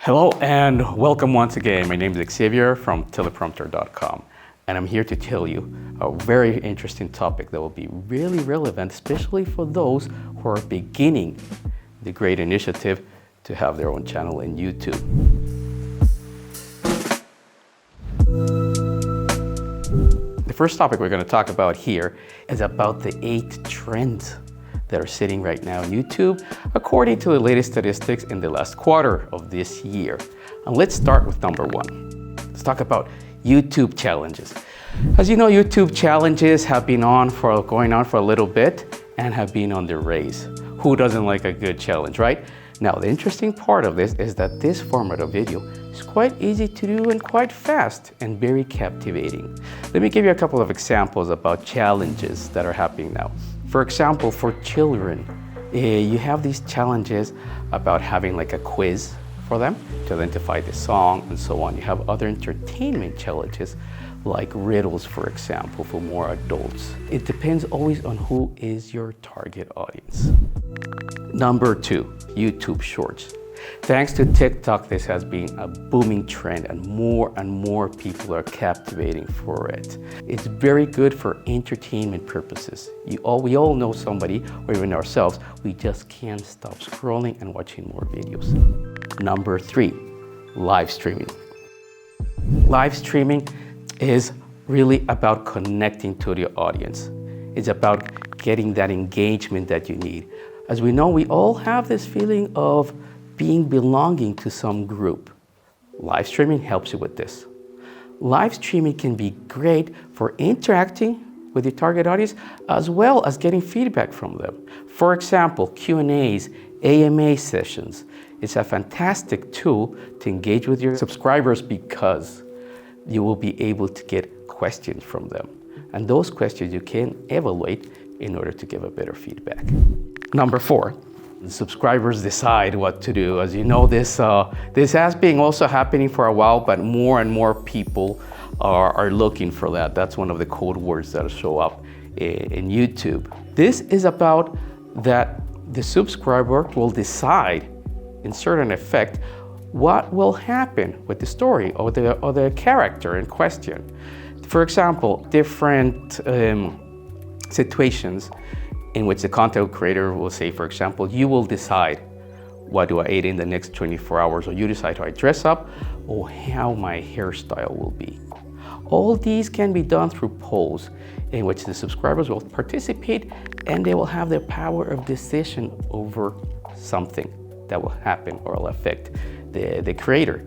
Hello and welcome once again. My name is Xavier from Teleprompter.com, and I'm here to tell you a very interesting topic that will be really relevant, especially for those who are beginning the great initiative to have their own channel in YouTube. The first topic we're going to talk about here is about the 8 trends that are sitting right now on YouTube, according to the latest statistics in the last quarter of this year. And let's start with number 1. Let's talk about YouTube challenges. As you know, YouTube challenges have been going on for a little bit and have been on the rise. Who doesn't like a good challenge, right? Now, the interesting part of this is that this format of video is quite easy to do and quite fast and very captivating. Let me give you a couple of examples about challenges that are happening now. For example, for children, you have these challenges about having like a quiz for them to identify the song and so on. You have other entertainment challenges like riddles, for example, for more adults. It depends always on who is your target audience. Number 2, YouTube Shorts. Thanks to TikTok, this has been a booming trend and more people are captivating for it. It's very good for entertainment purposes. We all know somebody, or even ourselves, we just can't stop scrolling and watching more videos. Number 3, live streaming. Live streaming is really about connecting to the audience. It's about getting that engagement that you need. As we know, we all have this feeling of belonging to some group. Live streaming helps you with this. Live streaming can be great for interacting with your target audience as well as getting feedback from them. For example, Q&As, AMA sessions. It's a fantastic tool to engage with your subscribers because you will be able to get questions from them. And those questions you can evaluate in order to give a better feedback. Number 4, the subscribers decide what to do. As you know, this has been also happening for a while, but more and more people are looking for that. That's one of the code words that show up in YouTube. This is about that the subscriber will decide, in certain effect, what will happen with the story or the character in question. For example, different situations in which the content creator will say, for example, you will decide what do I eat in the next 24 hours, or you decide how I dress up, or how my hairstyle will be. All these can be done through polls in which the subscribers will participate and they will have the power of decision over something that will happen or will affect the creator.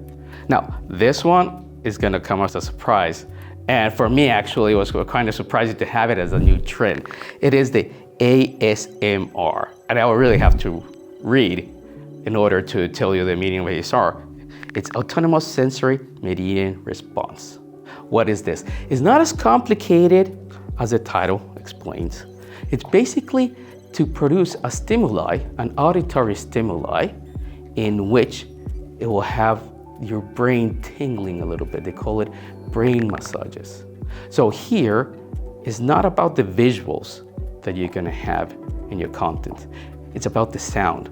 Now, this one is gonna come as a surprise. And for me, actually, it was kind of surprising to have it as a new trend. It is the ASMR. And I will really have to read in order to tell you the meaning of ASMR. It's Autonomous Sensory Mediated Response. What is this? It's not as complicated as the title explains. It's basically to produce a stimuli, an auditory stimuli, in which it will have your brain tingling a little bit. They call it brain massages. So here is not about the visuals that you're gonna have in your content. It's about the sound.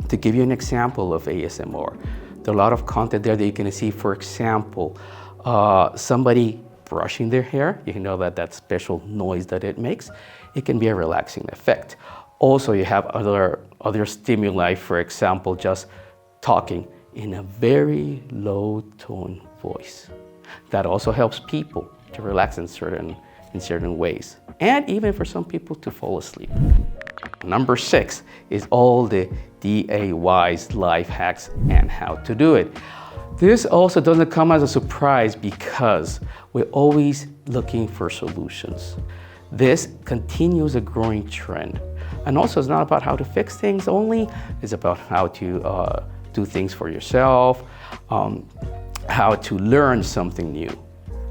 To give you an example of ASMR, there are a lot of content there that you're gonna see, for example, somebody brushing their hair. You know that special noise that it makes. It can be a relaxing effect. Also, you have other stimuli, for example, just talking in a very low tone voice. That also helps people to relax in certain ways, and even for some people to fall asleep. Number 6 is all the DIYs, life hacks, and how to do it. This also doesn't come as a surprise because we're always looking for solutions. This continues a growing trend. And also, it's not about how to fix things only, it's about how to do things for yourself, how to learn something new,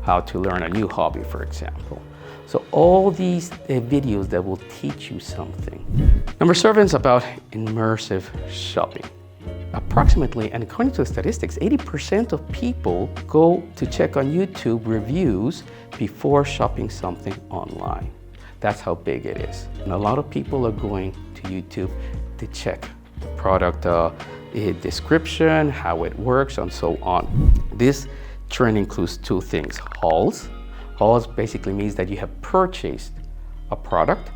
how to learn a new hobby, for example. So all these videos that will teach you something. Number 7 is about immersive shopping. Approximately, and according to the statistics, 80% of people go to check on YouTube reviews before shopping something online. That's how big it is. And a lot of people are going to YouTube to check the product description, how it works, and so on. This trend includes two things: hauls. Hauls basically means that you have purchased a product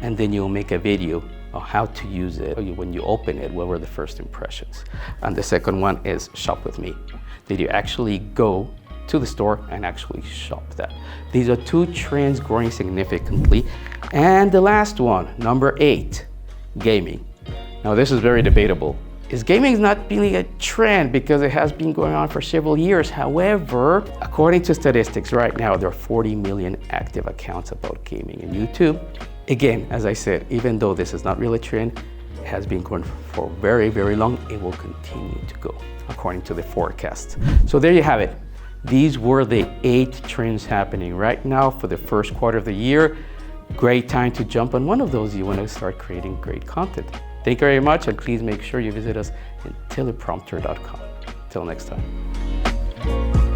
and then you'll make a video on how to use it. When you open it, what were the first impressions? And the second one is shop with me. Did you actually go to the store and actually shop that? These are two trends growing significantly. And the last one, number 8, gaming. Now this is very debatable. Is gaming not really a trend because it has been going on for several years? However, according to statistics right now, there are 40 million active accounts about gaming in YouTube. Again, as I said, even though this is not really a trend, it has been going for very, very long. It will continue to go according to the forecast. So there you have it. These were the 8 trends happening right now for the first quarter of the year. Great time to jump on one of those. You want to start creating great content. Thank you very much, and please make sure you visit us at teleprompter.com. Till next time.